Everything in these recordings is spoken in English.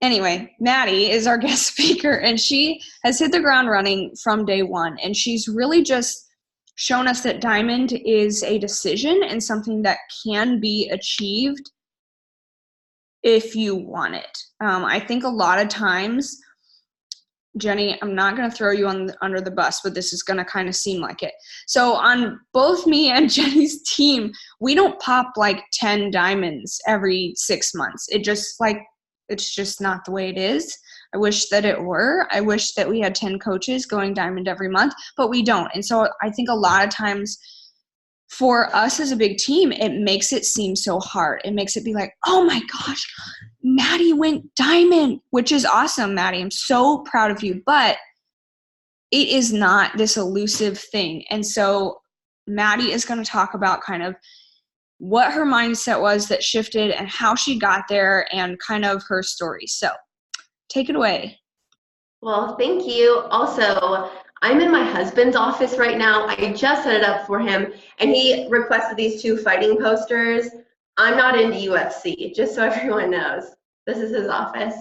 Anyway, Maddie is our guest speaker, and she has hit the ground running from day one. And she's really just shown us that diamond is a decision and something that can be achieved if you want it. I think a lot of times, Jenny, I'm not going to throw you under the bus, but this is going to kind of seem like it. So on both me and Jenny's team, we don't pop like 10 diamonds every 6 months. It's just not the way it is. I wish that it were. I wish that we had 10 coaches going diamond every month, but we don't. And so I think a lot of times for us as a big team, it makes it seem so hard. It makes it be like, oh my gosh, Maddie went diamond, which is awesome, Maddie. I'm so proud of you, but it is not this elusive thing. And so Maddie is going to talk about kind of what her mindset was that shifted and how she got there and kind of her story. So take it away. Well, thank you. Also, I'm in my husband's office right now. I just set it up for him, and he requested these 2 fighting posters. I'm not into UFC, just so everyone knows. This is his office.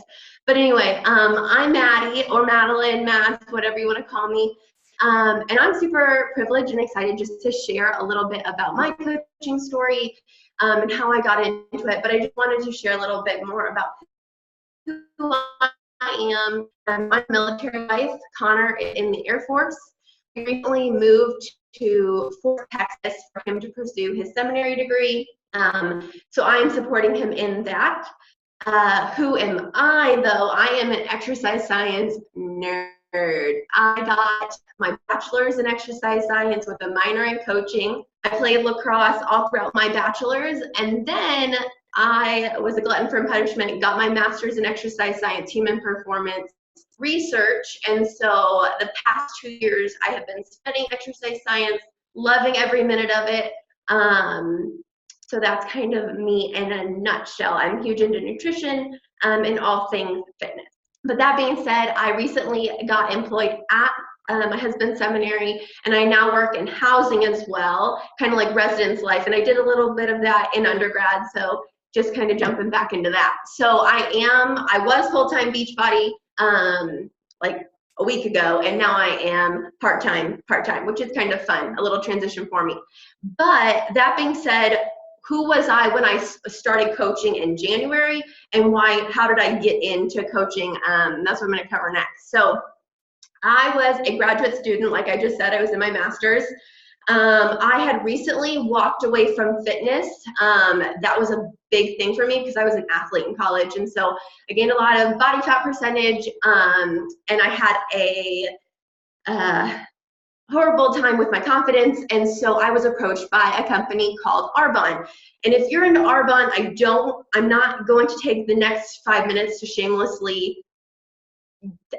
But anyway, I'm Maddie, or Madeline, Mads, whatever you want to call me. And I'm super privileged and excited just to share a little bit about my coaching story and how I got into it. But I just wanted to share a little bit more about who I am. My military life. Connor is in the Air Force. We recently moved to Fort Texas for him to pursue his seminary degree. So I am supporting him in that. Who am I, though? I am an exercise science nerd. I got my bachelor's in exercise science with a minor in coaching. I played lacrosse all throughout my bachelor's, and then I was a glutton for punishment, got my master's in exercise science, human performance research. And so the past 2 years, I have been studying exercise science, loving every minute of it. So that's kind of me in a nutshell. I'm huge into nutrition and all things fitness. But that being said, I recently got employed at my husband's seminary, and I now work in housing as well, kind of like residence life. And I did a little bit of that in undergrad, so just kind of jumping back into that. So I was full-time Beachbody like a week ago, and now I am part-time, which is kind of fun, a little transition for me. But that being said, who was I when I started coaching in January, and how did I get into coaching? That's what I'm going to cover next. So I was a graduate student, like I just said. I was in my master's. I had recently walked away from fitness. That was a big thing for me because I was an athlete in college, and so I gained a lot of body fat percentage, and I had a horrible time with my confidence. And so I was approached by a company called Arbonne. And if you're into Arbonne, I'm not going to take the next 5 minutes to shamelessly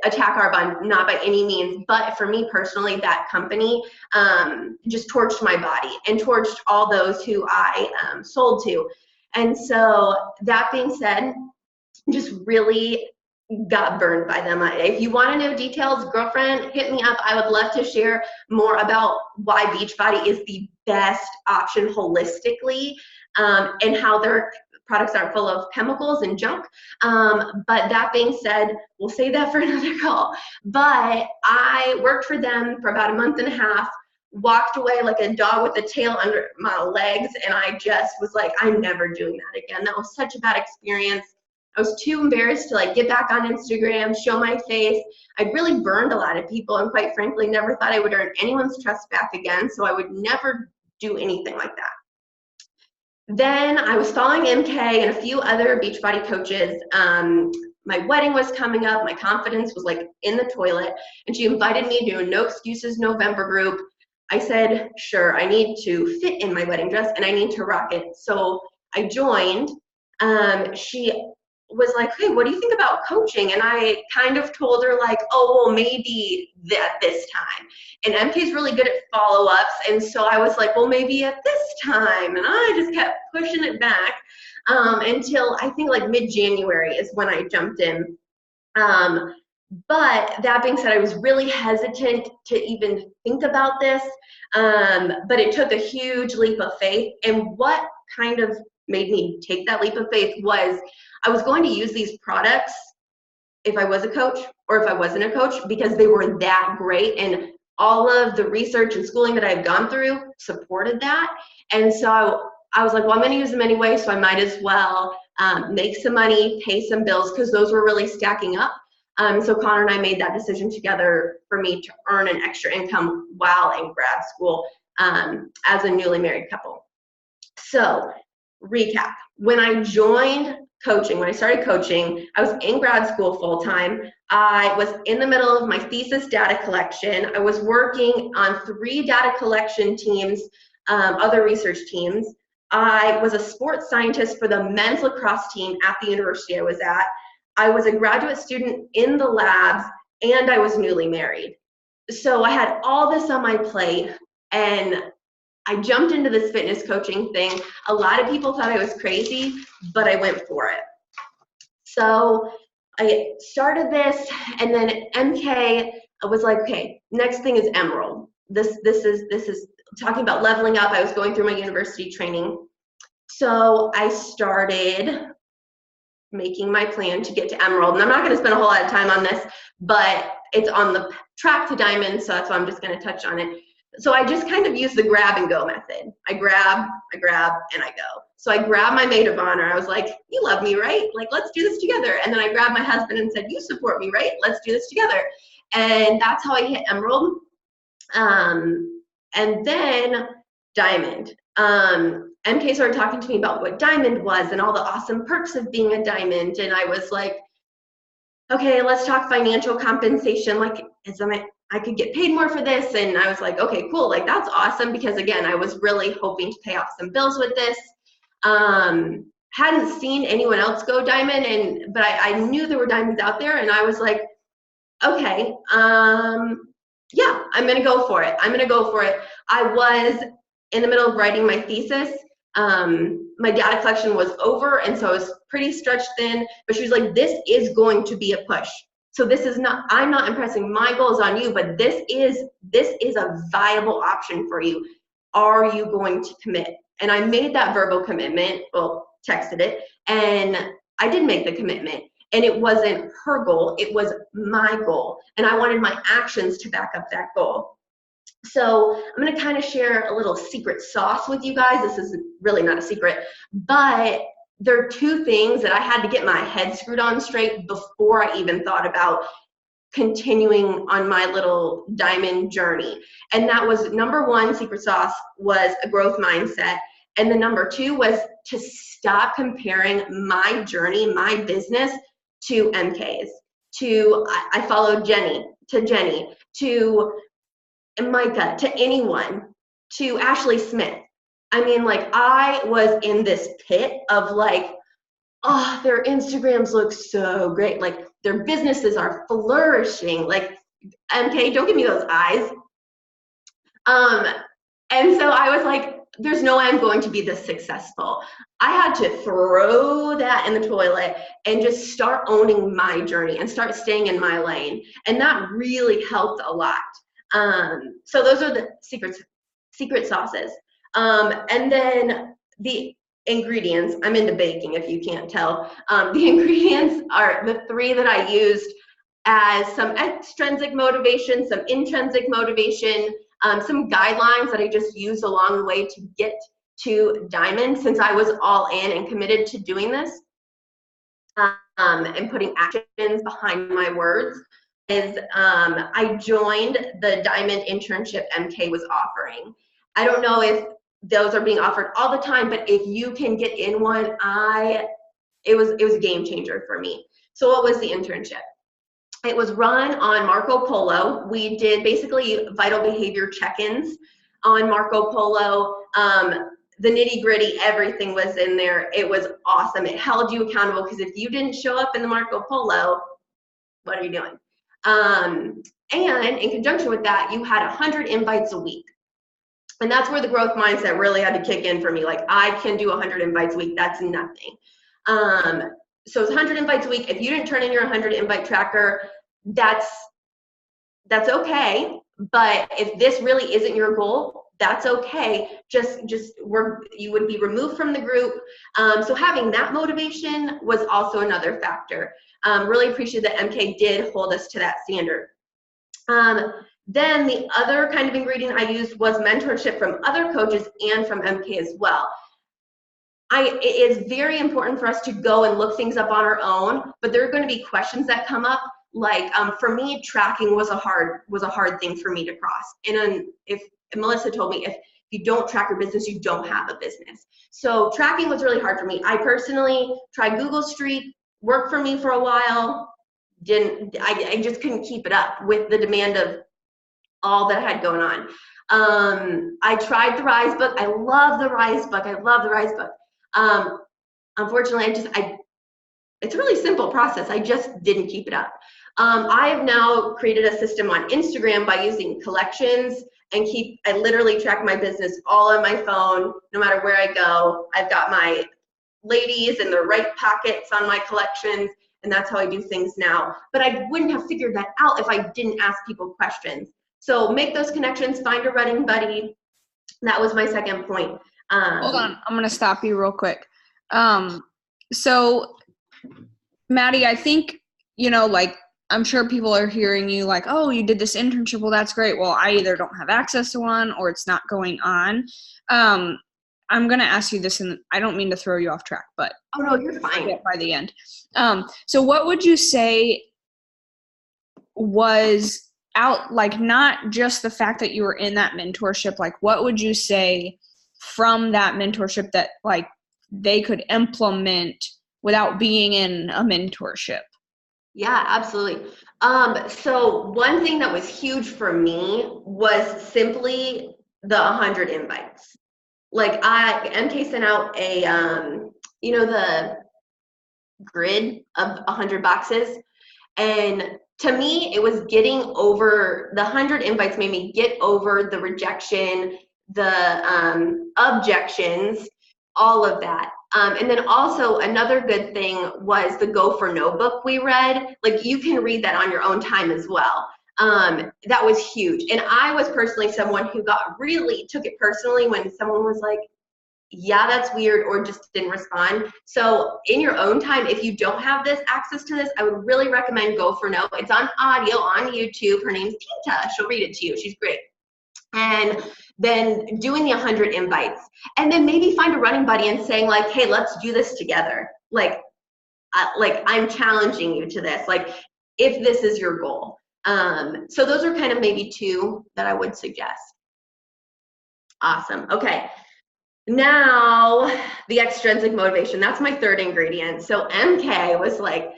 attack Arbonne, not by any means. But for me personally, that company just torched my body and torched all those who I sold to. And so that being said, just really got burned by them. If you want to know details, girlfriend, hit me up. I would love to share more about why Beachbody is the best option holistically, and how their products aren't full of chemicals and junk. But that being said, we'll save that for another call. But I worked for them for about a month and a half, walked away like a dog with a tail under my legs, and I just was like, I'm never doing that again. That was such a bad experience. I was too embarrassed to get back on Instagram, show my face. I'd really burned a lot of people, and quite frankly, never thought I would earn anyone's trust back again, so I would never do anything like that. Then I was following MK and a few other Beachbody coaches. My wedding was coming up. My confidence was in the toilet, and she invited me to a No Excuses November group. I said, sure, I need to fit in my wedding dress and I need to rock it. So I joined. She was like, hey, what do you think about coaching? And I kind of told her oh, well, maybe at this time. And MK's really good at follow-ups. And so I was like, well, maybe at this time. And I just kept pushing it back until I think mid-January is when I jumped in. But that being said, I was really hesitant to even think about this. But it took a huge leap of faith. And what kind of made me take that leap of faith was I was going to use these products if I was a coach or if I wasn't a coach, because they were that great. And all of the research and schooling that I've gone through supported that. And so I was like, well, I'm going to use them anyway, so I might as well make some money, pay some bills, because those were really stacking up. So Connor and I made that decision together for me to earn an extra income while in grad school as a newly married couple. So recap, when I joined coaching, when I started coaching, I was in grad school full time. I was in the middle of my thesis data collection. I was working on 3 data collection teams, other research teams. I was a sports scientist for the men's lacrosse team at the university I was at. I was a graduate student in the labs, and I was newly married. So I had all this on my plate, and I jumped into this fitness coaching thing. A lot of people thought I was crazy, but I went for it. So I started this, and then MK was like, okay, next thing is Emerald. This is talking about leveling up. I was going through my university training. So I started making my plan to get to Emerald. And I'm not going to spend a whole lot of time on this, but it's on the track to Diamond, so that's why I'm just going to touch on it. So I just kind of use the grab and go method. I grab, and I go. So I grabbed my maid of honor. I was like, you love me, right? Like, let's do this together. And then I grabbed my husband and said, you support me, right? Let's do this together. And that's how I hit Emerald. And then Diamond. MK started talking to me about what Diamond was and all the awesome perks of being a Diamond. And I was like, okay, let's talk financial compensation. Like, I could get paid more for this. And I was like, okay, cool. Like, that's awesome. Because again, I was really hoping to pay off some bills with this. Hadn't seen anyone else go Diamond, but I knew there were Diamonds out there. And I was like, okay, yeah, I'm going to go for it. I was in the middle of writing my thesis. My data collection was over, and so I was pretty stretched thin, but she was like, this is going to be a push. So this is not, I'm not impressing my goals on you, but this is a viable option for you. Are you going to commit? And I made that verbal commitment, well, texted it, and I did make the commitment. And it wasn't her goal, it was my goal. And I wanted my actions to back up that goal. So I'm going to kind of share a little secret sauce with you guys. This is really not a secret, but there are 2 things that I had to get my head screwed on straight before I even thought about continuing on my little Diamond journey. And that was, number 1, secret sauce was a growth mindset. And the number 2 was to stop comparing my journey, my business to MK's. I followed Jenny, to Micah, to anyone, to Ashley Smith. I mean, like, I was in this pit of like, oh, their Instagrams look so great. Like, their businesses are flourishing. Like, MK, don't give me those eyes. And so I was like, there's no way I'm going to be this successful. I had to throw that in the toilet and just start owning my journey and start staying in my lane. And that really helped a lot. So those are the secret sauces. And then the ingredients, I'm into baking if you can't tell. The ingredients are the 3 that I used as some extrinsic motivation, some intrinsic motivation, some guidelines that I just used along the way to get to Diamond, since I was all in and committed to doing this, and putting actions behind my words. I joined the Diamond internship MK was offering. I don't know if those are being offered all the time, but if you can get in one, it was a game changer for me. So what was the internship? It was run on Marco Polo. We did basically vital behavior check-ins on Marco Polo. The nitty-gritty, everything was in there. It was awesome. It held you accountable, because if you didn't show up in the Marco Polo, what are you doing? And in conjunction with that, you had 100 invites a week. And that's where the growth mindset really had to kick in for me. Like, I can do 100 invites a week. That's nothing. So it's 100 invites a week. If you didn't turn in your 100 invite tracker, that's okay. But if this really isn't your goal, that's okay. You would be removed from the group. So having that motivation was also another factor. Really appreciate that MK did hold us to that standard. Then the other kind of ingredient I used was mentorship from other coaches and from MK as well. It is very important for us to go and look things up on our own, but there are going to be questions that come up. Like for me, tracking was a hard thing for me to cross. And if Melissa told me, if you don't track your business, you don't have a business. So tracking was really hard for me. I personally tried Google Street, worked for me for a while. I just couldn't keep it up with the demand of all that I had going on. I tried the Rise book. I love the Rise book. Unfortunately, it's a really simple process. I just didn't keep it up. I have now created a system on Instagram by using collections and I literally track my business all on my phone, no matter where I go. I've got my ladies and the right pockets on my collections, and that's how I do things now. But I wouldn't have figured that out if I didn't ask people questions. So make those connections, find a running buddy. That was my second point. Hold on, I'm gonna stop you real quick. So Maddie, I think, like, I'm sure people are hearing you like, oh, you did this internship. Well, that's great. Well, I either don't have access to one or it's not going on. I'm going to ask you this, and I don't mean to throw you off track, but oh no, you're fine. By the end. So what would you say was out, like, not just the fact that you were in that mentorship, like what would you say from that mentorship that like they could implement without being in a mentorship? Yeah, absolutely. So one thing that was huge for me was simply the 100 invites. Like MK sent out a, the grid of 100 boxes. And to me, it was getting over the 100 invites made me get over the rejection, the objections, all of that. And then also another good thing was the Go for No book we read. Like you can read that on your own time as well. That was huge. And I was personally someone who took it personally when someone was like, yeah, that's weird, or just didn't respond. So in your own time, if you don't have access to this, I would really recommend Go for No. It's on audio on YouTube. Her name's Tinta. She'll read it to you. She's great. And then doing the 100 invites, and then maybe find a running buddy and saying like, hey, let's do this together. Like I'm challenging you to this, like if this is your goal. So those are kind of maybe two that I would suggest. Awesome. Okay. Now the extrinsic motivation, that's my third ingredient. So MK was like,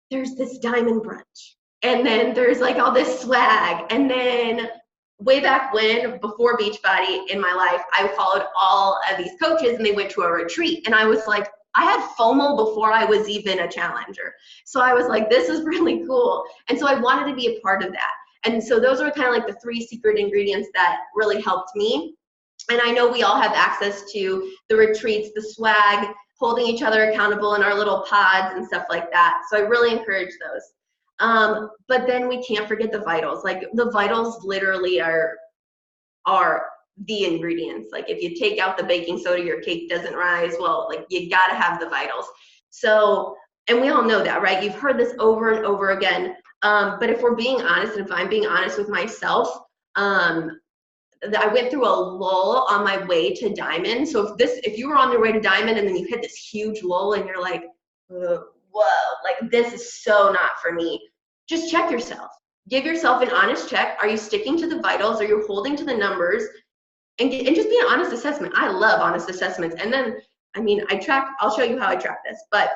there's this diamond brunch, and then there's like all this swag, and then way back when, before Beachbody in my life, I followed all of these coaches and they went to a retreat. And I was like, I had FOMO before I was even a challenger. So I was like, this is really cool. And so I wanted to be a part of that. And so those are kind of like the three secret ingredients that really helped me. And I know we all have access to the retreats, the swag, holding each other accountable in our little pods and stuff like that. So I really encourage those. But then we can't forget the vitals. Like the vitals literally are the ingredients. Like if you take out the baking soda, your cake doesn't rise. Well, like you gotta have the vitals. So, and we all know that, right? You've heard this over and over again. But if we're being honest, and if I'm being honest with myself, I went through a lull on my way to Diamond. So if you were on your way to Diamond and then you hit this huge lull and you're like, whoa, like this is so not for me, just check yourself. Give yourself an honest check. Are you sticking to the vitals? Are you holding to the numbers? And just be an honest assessment. I love honest assessments. And then, I'll show you how I track this, but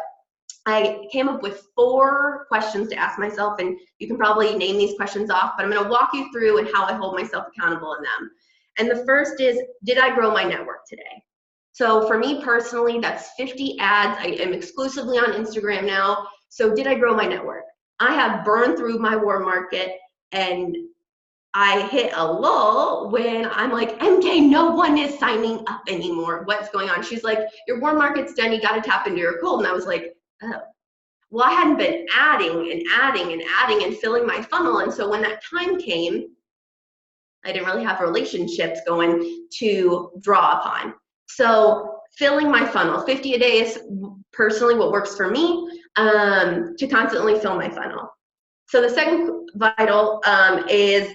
I came up with 4 questions to ask myself, and you can probably name these questions off, but I'm going to walk you through and how I hold myself accountable in them. And the first is, did I grow my network today? So for me personally, that's 50 ads. I am exclusively on Instagram now. So did I grow my network? I have burned through my warm market, and I hit a lull when I'm like, MK, no one is signing up anymore. What's going on? She's like, your warm market's done. You got to tap into your cold. And I was like, oh. Well, I hadn't been adding and filling my funnel. And so when that time came, I didn't really have relationships going to draw upon. So filling my funnel, 50 a day is personally what works for me. to constantly fill my funnel. So the second vital is,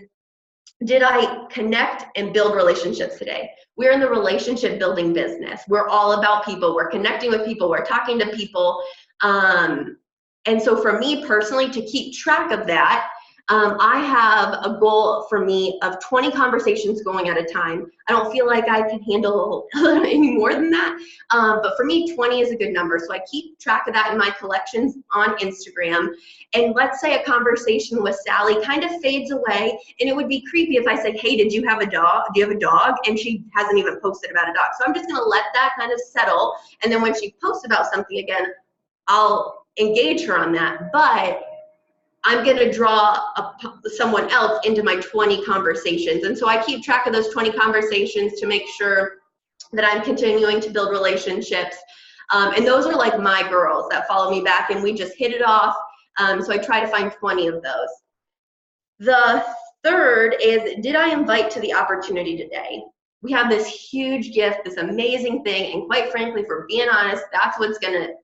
did I connect and build relationships today? We're in the relationship building business. We're all about people. We're connecting with people. We're talking to people. And so for me personally, to keep track of that, I have a goal for me of 20 conversations going at a time. I don't feel like I can handle any more than that, but for me, 20 is a good number. So I keep track of that in my collections on Instagram. And let's say a conversation with Sally kind of fades away, and it would be creepy if I said, hey, did you have a dog? Do you have a dog? And she hasn't even posted about a dog. So I'm just gonna let that kind of settle. And then when she posts about something again, I'll engage her on that. But I'm going to draw someone else into my 20 conversations. And so I keep track of those 20 conversations to make sure that I'm continuing to build relationships. And those are like my girls that follow me back, and we just hit it off. So I try to find 20 of those. The third is, did I invite to the opportunity today? We have this huge gift, this amazing thing, and quite frankly, if we're being honest, that's what's going to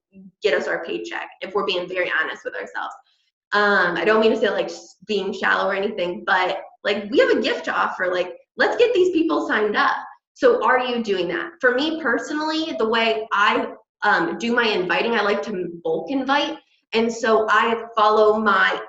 get us our paycheck, if we're being very honest with ourselves. I don't mean to say like being shallow or anything, but like we have a gift to offer. Like, let's get these people signed up. So are you doing that? For me personally, the way I do my inviting, I like to bulk invite. And so I follow my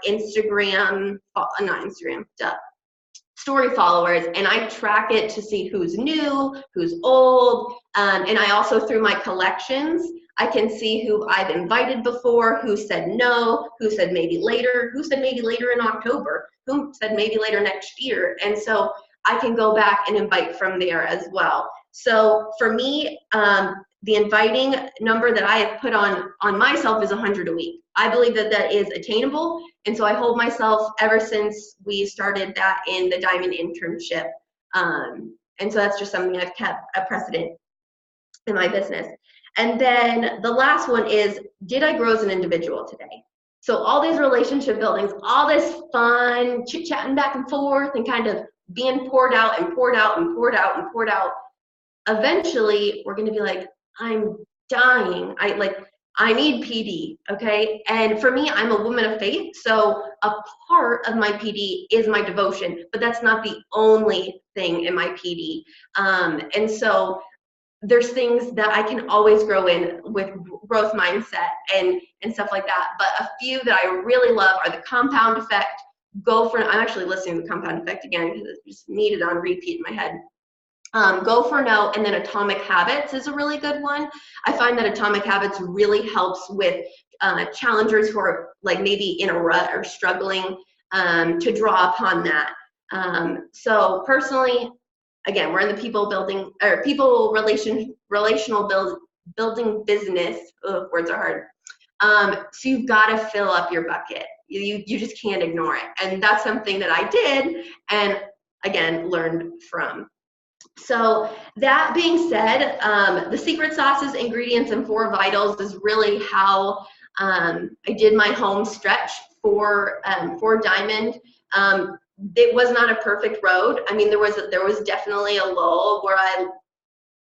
story followers, and I track it to see who's new, who's old. And I also, through my collections, I can see who I've invited before, who said no, who said maybe later in October, who said maybe later next year. And so I can go back and invite from there as well. So for me, the inviting number that I have put on myself is 100 a week. I believe that that is attainable. And so I hold myself ever since we started that in the Diamond internship. And so that's just something I've kept a precedent in my business. And then the last one is, did I grow as an individual today? So all these relationship buildings, all this fun chit-chatting back and forth and kind of being poured out and poured out and poured out and poured out, eventually we're going to be like, I'm dying. I need PD, okay? And for me, I'm a woman of faith, so a part of my PD is my devotion, but that's not the only thing in my PD. And so there's things that I can always grow in with growth mindset and stuff like that. But a few that I really love are the compound effect. I'm actually listening to the compound effect again because it's just needed on repeat in my head. Go for No, and then Atomic Habits is a really good one. I find that Atomic Habits really helps with challengers who are like maybe in a rut or struggling to draw upon that. So personally, again, we're in the relational building business. Ugh, words are hard. So you've got to fill up your bucket. You just can't ignore it. And that's something that I did and again, learned from. So that being said, the secret sauces, ingredients, and 4 vitals is really how I did my home stretch for Diamond. It was not a perfect road. I mean, there was definitely a lull where I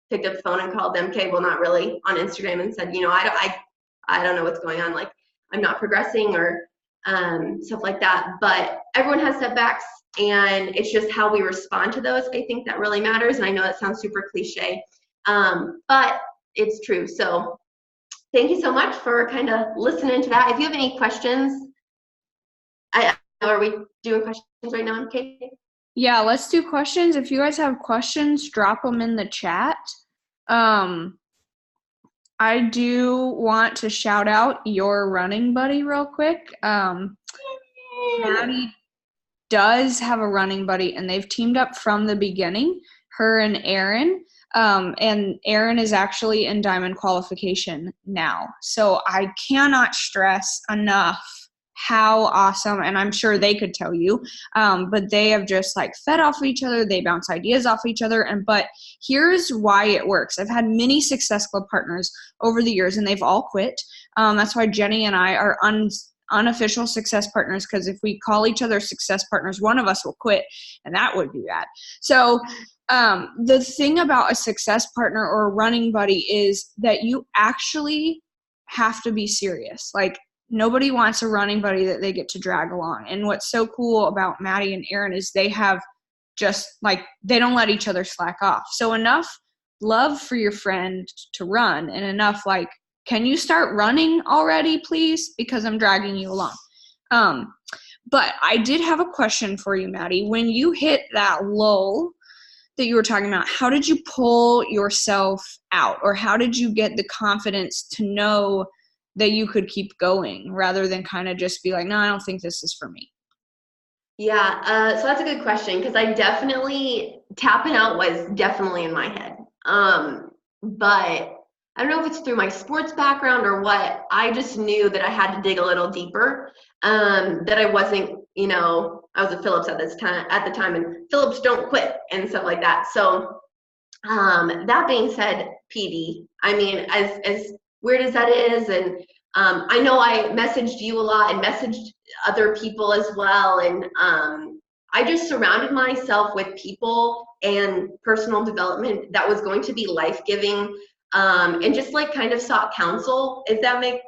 picked up the phone and called them, okay, well, not really, on Instagram, and said, I don't know what's going on. Like, I'm not progressing or stuff like that. But everyone has setbacks, and it's just how we respond to those. I think that really matters. And I know that sounds super cliche, but it's true. So thank you so much for kind of listening to that. If you have any questions, are we doing questions right now, Kate? Yeah, let's do questions. If you guys have questions, drop them in the chat. I do want to shout out your running buddy real quick. Maddie does have a running buddy, and they've teamed up from the beginning, her and Erin. And Erin is actually in Diamond qualification now. So I cannot stress enough how awesome, and I'm sure they could tell you, but they have just like fed off of each other. They bounce ideas off each other. But here's why it works. I've had many Success Club partners over the years, and they've all quit. That's why Jenny and I are unofficial success partners, because if we call each other success partners, one of us will quit, and that would be bad. So the thing about a success partner or a running buddy is that you actually have to be serious. Like, nobody wants a running buddy that they get to drag along. And what's so cool about Maddie and Erin is they have just like, they don't let each other slack off. So enough love for your friend to run, and enough like, can you start running already, please? Because I'm dragging you along. But I did have a question for you, Maddie. When you hit that lull that you were talking about, how did you pull yourself out, or how did you get the confidence to know that you could keep going rather than kind of just be like, no, I don't think this is for me? Yeah, so that's a good question, because I definitely, tapping out was definitely in my head. But I don't know if it's through my sports background or what, I just knew that I had to dig a little deeper, that I wasn't, I was at Phillips at the time, and Phillips don't quit and stuff like that. So that being said, PD, I mean, as weird as that is, and I know I messaged you a lot and messaged other people as well, and I just surrounded myself with people and personal development that was going to be life-giving, and just like kind of sought counsel, if that makes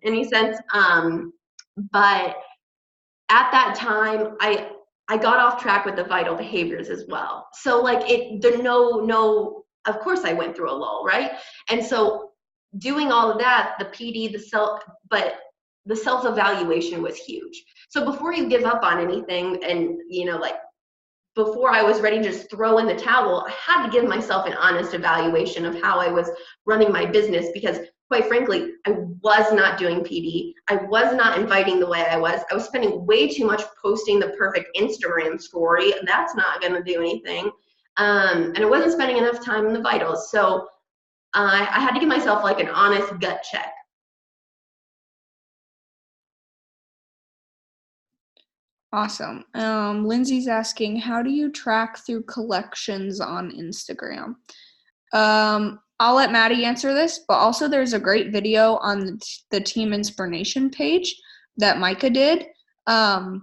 any sense. But at that time, I got off track with the vital behaviors as well. So like of course I went through a lull, right? And so doing all of that, the PD, but the self-evaluation was huge. So before you give up on anything, and like before I was ready to just throw in the towel, I had to give myself an honest evaluation of how I was running my business, because quite frankly, I was not doing PD. I was not inviting the way I was. I was spending way too much posting the perfect Instagram story. That's not going to do anything. And I wasn't spending enough time in the vitals. So I had to give myself like an honest gut check. Awesome. Lindsay's asking, how do you track through collections on Instagram? I'll let Maddie answer this, but also there's a great video on the Team Inspiration page that Micah did. That's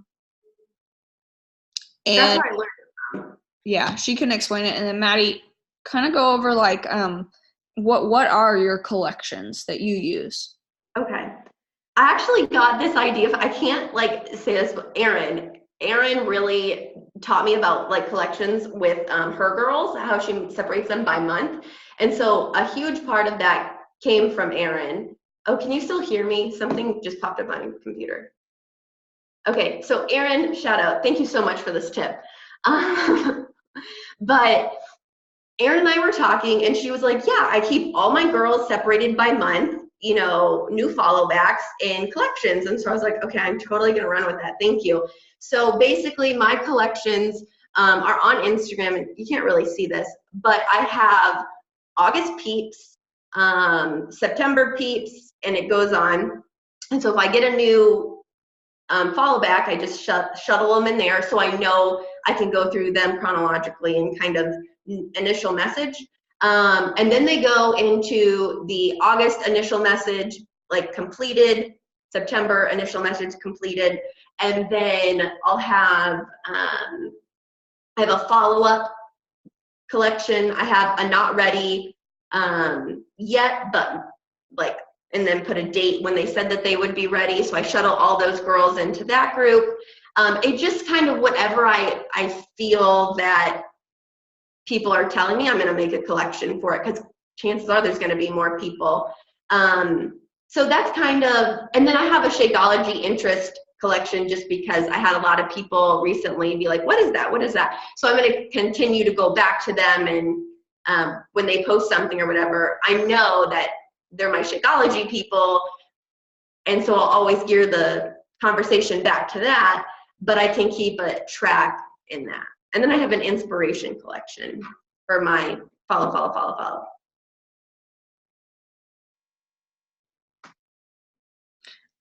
And where I learned. yeah, she can explain it. And then Maddie, kind of go over like, what are your collections that you use? Okay. I actually got this idea. I can't like say this, but Erin really taught me about like collections with her girls, how she separates them by month. And so a huge part of that came from Erin. Oh, can you still hear me? Something just popped up on my computer. Okay, so Erin, shout out. Thank you so much for this tip. But Erin and I were talking, and she was like, yeah, I keep all my girls separated by month, new follow backs and collections. And so I was like, okay, I'm totally going to run with that. Thank you. So basically, my collections are on Instagram, and you can't really see this, but I have August peeps, September peeps, and it goes on. And so if I get a new follow back, I just shuttle them in there, so I know I can go through them chronologically and kind of initial message. And then they go into the August initial message, like completed, September initial message completed, and then I'll have I have a follow-up collection. I have a not ready yet, but like, and then put a date when they said that they would be ready. So I shuttle all those girls into that group. It just kind of whatever I feel that people are telling me, I'm going to make a collection for it, because chances are there's going to be more people. So that's kind of, and then I have a Shakeology interest collection, just because I had a lot of people recently be like, what is that? What is that? So I'm going to continue to go back to them, and when they post something or whatever, I know that they're my Shakeology people, and so I'll always gear the conversation back to that, but I can keep a track in that. And then I have an inspiration collection for my follow.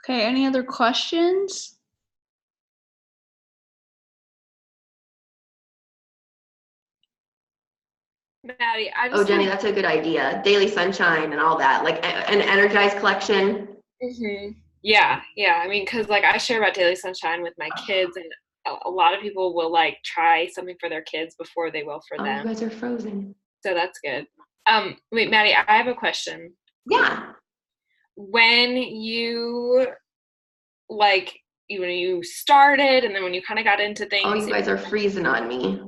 Okay, any other questions? Maddie, Oh, Jenny, that's a good idea. Daily Sunshine and all that, like an energized collection. Yeah. I mean, because like I share about Daily Sunshine with my kids, and a lot of people will like try something for their kids before they will for them. You guys are frozen. So that's good. Wait, Maddie, I have a question. Yeah. When you like when you started and then when you kind of got into things? Oh, you guys are freezing on me.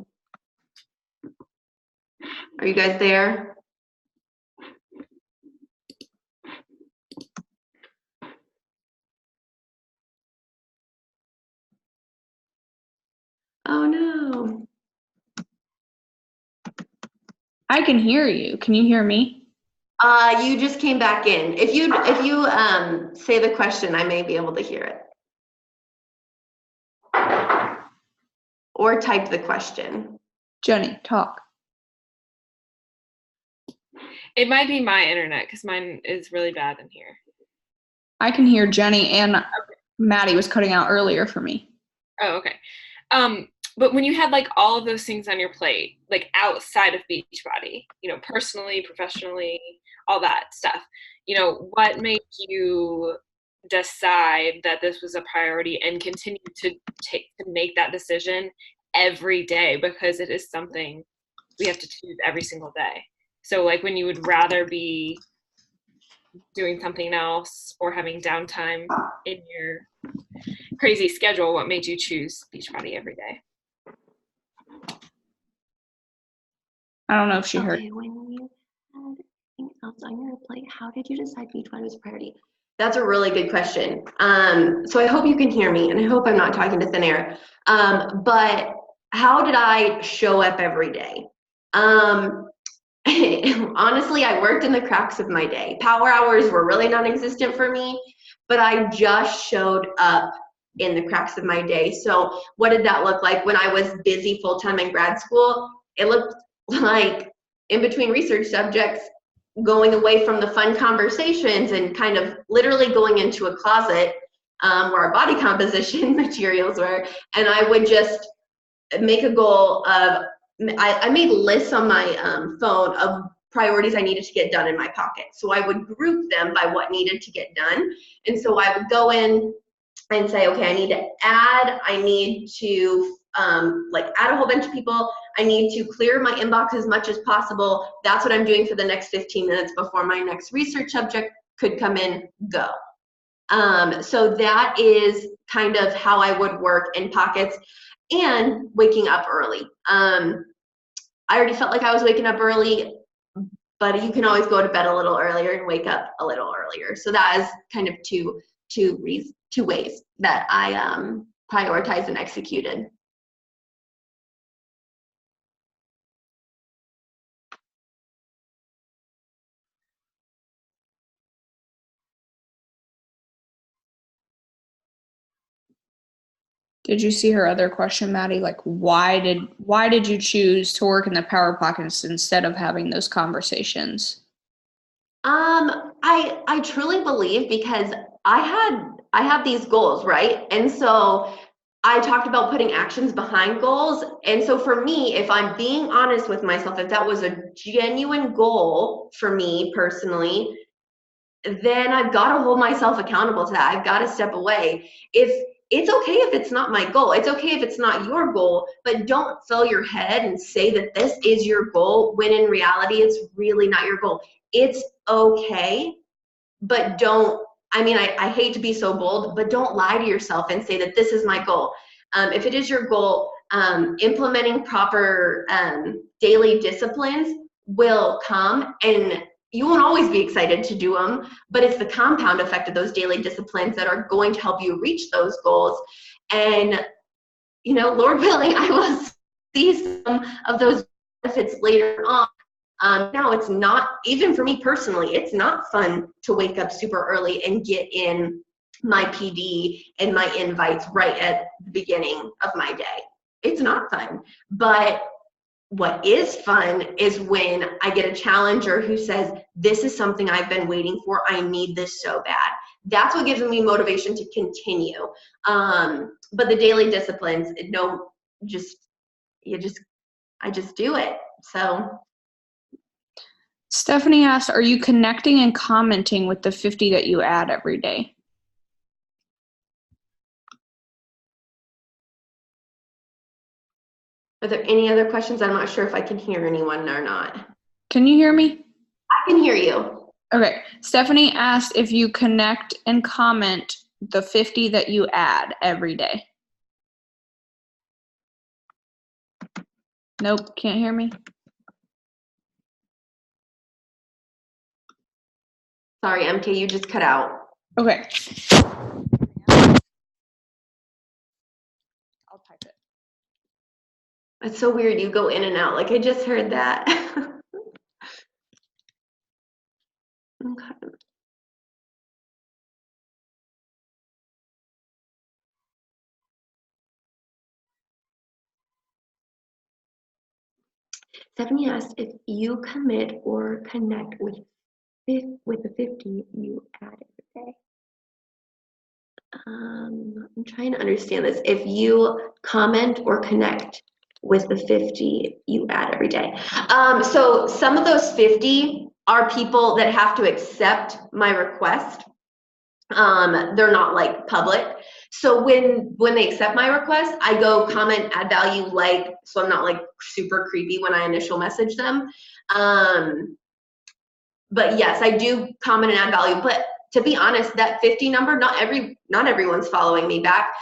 Are you guys there? Oh no. I can hear you. Can you hear me? You just came back in. If you say the question, I may be able to hear it. Or type the question. Jenny, talk. It might be my internet because mine is really bad in here. I can hear Jenny, and Maddie was cutting out earlier for me. Oh, okay. But when you had like all of those things on your plate, like outside of Beachbody, you know, personally, professionally, all that stuff, you know, what made you decide that this was a priority and continue to make that decision every day? Because it is something we have to choose every single day. So like when you would rather be doing something else or having downtime in your crazy schedule, what made you choose Beachbody every day? I don't know if she heard. When you had anything else on your plate, how did you decide Beachbody was a priority? That's a really good question. So I hope you can hear me, and I hope I'm not talking to thin air. But how did I show up every day? Honestly, I worked in the cracks of my day. Power hours were really non-existent for me, but I just showed up in the cracks of my day. So what did that look like when I was busy full-time in grad school? It looked like in between research subjects, going away from the fun conversations and kind of literally going into a closet where our body composition materials were, and I would just make a goal of, I made lists on my phone of priorities I needed to get done in my pocket. So I would group them by what needed to get done. And so I would go in and say, okay, I need to add, I need to add a whole bunch of people. I need to clear my inbox as much as possible. That's what I'm doing for the next 15 minutes before my next research subject could come in, go. So that is kind of how I would work in pockets, and waking up early. I already felt like I was waking up early, but you can always go to bed a little earlier and wake up a little earlier. So that is kind of two ways that I prioritized and executed. Did you see her other question, Maddie? Like, why did you choose to work in the power pockets instead of having those conversations? I truly believe, because I had these goals, right? And so I talked about putting actions behind goals. And so for me, if I'm being honest with myself, if that was a genuine goal for me personally, then I've got to hold myself accountable to that. I've got to step away. If it's okay if it's not my goal, it's okay if it's not your goal, but don't fill your head and say that this is your goal when in reality it's really not your goal. It's okay, but don't, I hate to be so bold, but don't lie to yourself and say that this is my goal. If it is your goal, implementing proper daily disciplines will come, and you won't always be excited to do them, but it's the compound effect of those daily disciplines that are going to help you reach those goals. And, you know, Lord willing, I will see some of those benefits later on. Now, it's not, even for me personally, it's not fun to wake up super early and get in my PD and my invites right at the beginning of my day. It's not fun. But what is fun is when I get a challenger who says, this is something I've been waiting for. I need this so bad. That's what gives me motivation to continue. But the daily disciplines, I just do it. So. Stephanie asked, are you connecting and commenting with the 50 that you add every day? Are there any other questions? I'm not sure if I can hear anyone or not. Can you hear me? I can hear you. Okay. Stephanie asked if you connect and comment the 50 that you add every day. Nope, can't hear me. Sorry, MK, you just cut out. Okay. I'll type it. It's so weird. You go in and out. Like I just heard that. Okay. Stephanie asked if you commit or connect with the 50 you add every day. I'm trying to understand this. If you comment or connect with the 50 you add every day. So some of those 50 are people that have to accept my request. They're not like public. So when they accept my request, I go comment, add value, like, so I'm not like super creepy when I initial message them. But yes, I do comment and add value. But to be honest, that 50 number, not everyone's following me back.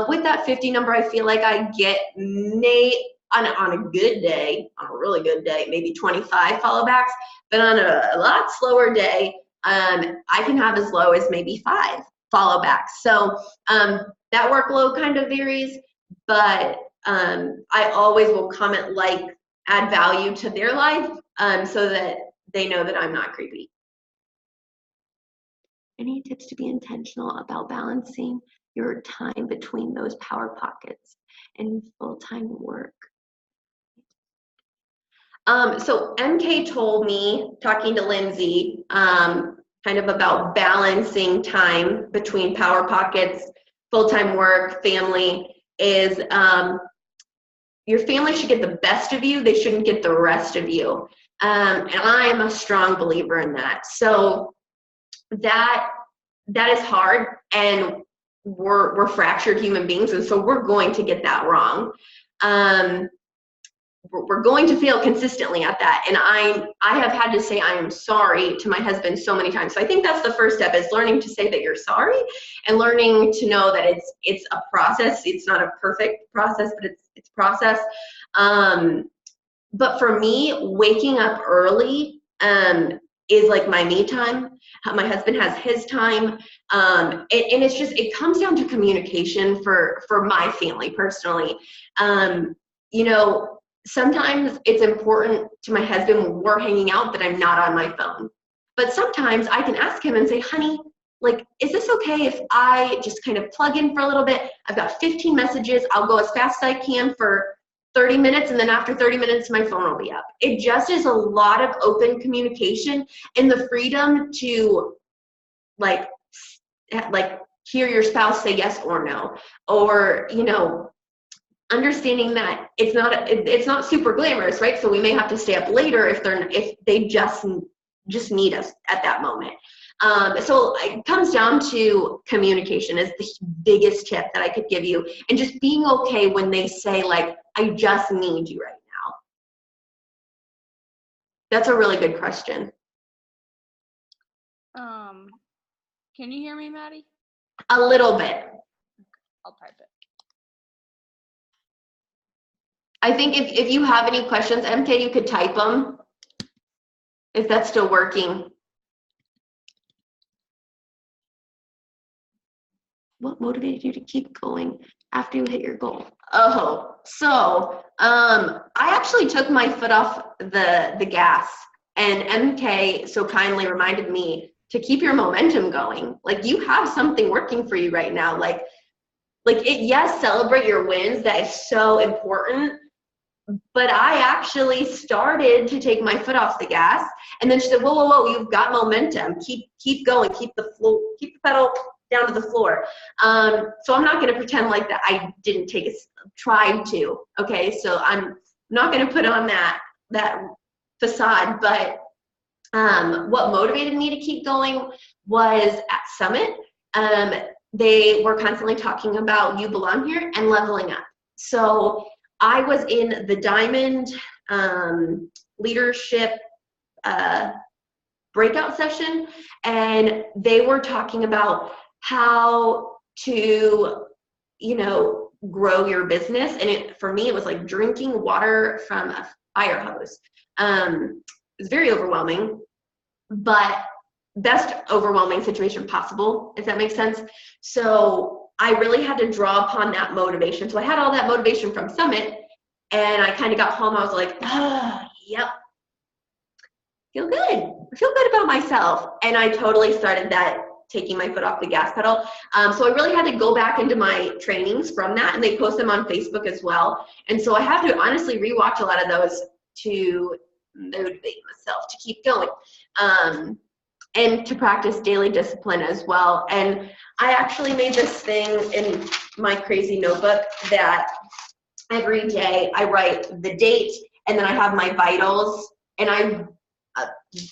With that 50 number, I feel like I get on a good day, on a really good day, maybe 25 follow backs. But on a lot slower day, I can have as low as maybe 5 follow backs. So that workload kind of varies, but I always will comment, like, add value to their life so that they know that I'm not creepy. Any tips to be intentional about balancing your time between those power pockets and full-time work? So MK told me, talking to Lindsay, kind of about balancing time between power pockets, full-time work, family, is your family should get the best of you. They shouldn't get the rest of you. And I am a strong believer in that. So that is hard, and we're fractured human beings, and so we're going to get that wrong. We're going to fail consistently at that, and I have had to say I am sorry to my husband so many times. So I think that's the first step, is learning to say that you're sorry, and learning to know that it's a process. It's not a perfect process, but it's process. But for me, waking up early is like my me time. My husband has his time, and it's just, it comes down to communication for my family personally. You know, sometimes it's important to my husband when we're hanging out that I'm not on my phone. But sometimes I can ask him and say, honey, like, is this okay if I just kind of plug in for a little bit? I've got 15 messages. I'll go as fast as I can for 30 minutes, and then after 30 minutes, my phone will be up. It just is a lot of open communication and the freedom to like hear your spouse say yes or no, or, you know, understanding that it's not super glamorous, right? So we may have to stay up later if they just need us at that moment. So it comes down to communication is the biggest tip that I could give you, and just being okay when they say, like, I just need you right now. That's a really good question. Can you hear me, Maddie? A little bit. I'll type it. I think if you have any questions, MK, you could type them if that's still working. What motivated you to keep going after you hit your goal? Oh, so I actually took my foot off the gas, and MK so kindly reminded me to keep your momentum going. Like, you have something working for you right now. Like it, yes, celebrate your wins. That is so important. But I actually started to take my foot off the gas, and then she said, whoa, you've got momentum. Keep going. Keep the pedal down to the floor. So I'm not going to pretend like that I didn't try to. Okay, so I'm not going to put on that facade. But what motivated me to keep going was at Summit. They were constantly talking about You Belong Here and leveling up. So I was in the Diamond leadership breakout session, and they were talking about how to, grow your business. And for me, it was like drinking water from a fire hose. It was very overwhelming, but best overwhelming situation possible, if that makes sense. So I really had to draw upon that motivation. So I had all that motivation from Summit, and I kind of got home. I was like, yep, feel good. I feel good about myself. And I totally started that, taking my foot off the gas pedal. So I really had to go back into my trainings from that, and they post them on Facebook as well. And so I have to honestly rewatch a lot of those to motivate myself to keep going, and to practice daily discipline as well. And I actually made this thing in my crazy notebook that every day I write the date, and then I have my vitals, and I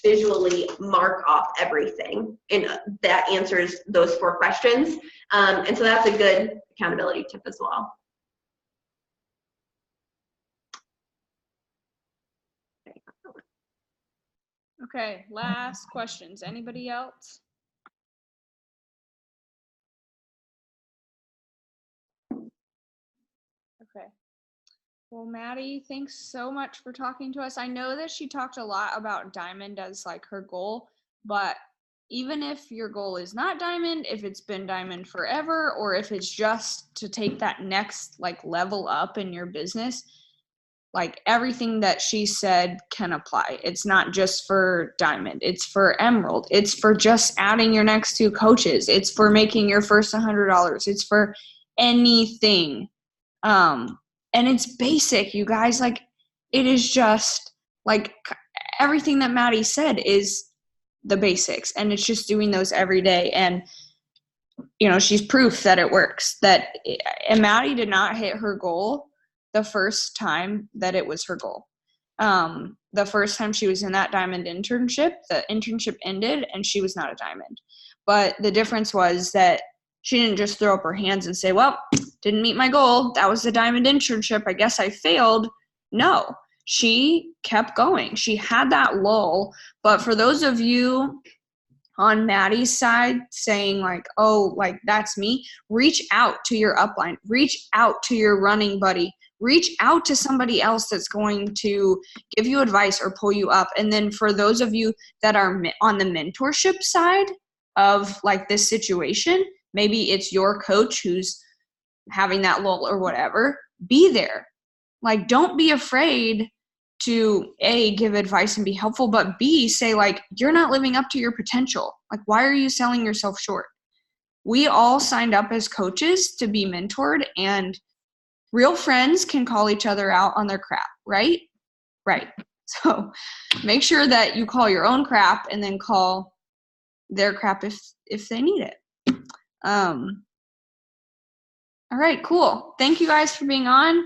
visually mark off everything, and that answers those 4 questions. And so that's a good accountability tip as well. Okay, last questions. Anybody else? Okay. Well, Maddie, thanks so much for talking to us. I know that she talked a lot about Diamond as like her goal, but even if your goal is not Diamond, if it's been Diamond forever, or if it's just to take that next like level up in your business, like everything that she said can apply. It's not just for Diamond, it's for Emerald, it's for just adding your next 2 coaches, it's for making your first $100, it's for anything. And it's basic, you guys. Like, it is just like everything that Maddie said is the basics, and it's just doing those every day. And she's proof that it works. And Maddie did not hit her goal the first time that it was her goal. The first time she was in that Diamond internship, the internship ended and she was not a Diamond. But the difference was that she didn't just throw up her hands and say, well, didn't meet my goal. That was the Diamond internship. I guess I failed. No, she kept going. She had that lull. But for those of you on Maddie's side saying like, oh, like that's me, reach out to your upline, reach out to your running buddy, reach out to somebody else that's going to give you advice or pull you up. And then for those of you that are on the mentorship side of like this situation, maybe it's your coach who's having that lull or whatever, be there. Like, don't be afraid to A, give advice and be helpful, but B, say like, you're not living up to your potential. Like, why are you selling yourself short? We all signed up as coaches to be mentored, and real friends can call each other out on their crap, right? Right. So make sure that you call your own crap and then call their crap if they need it. All right, cool. Thank you guys for being on.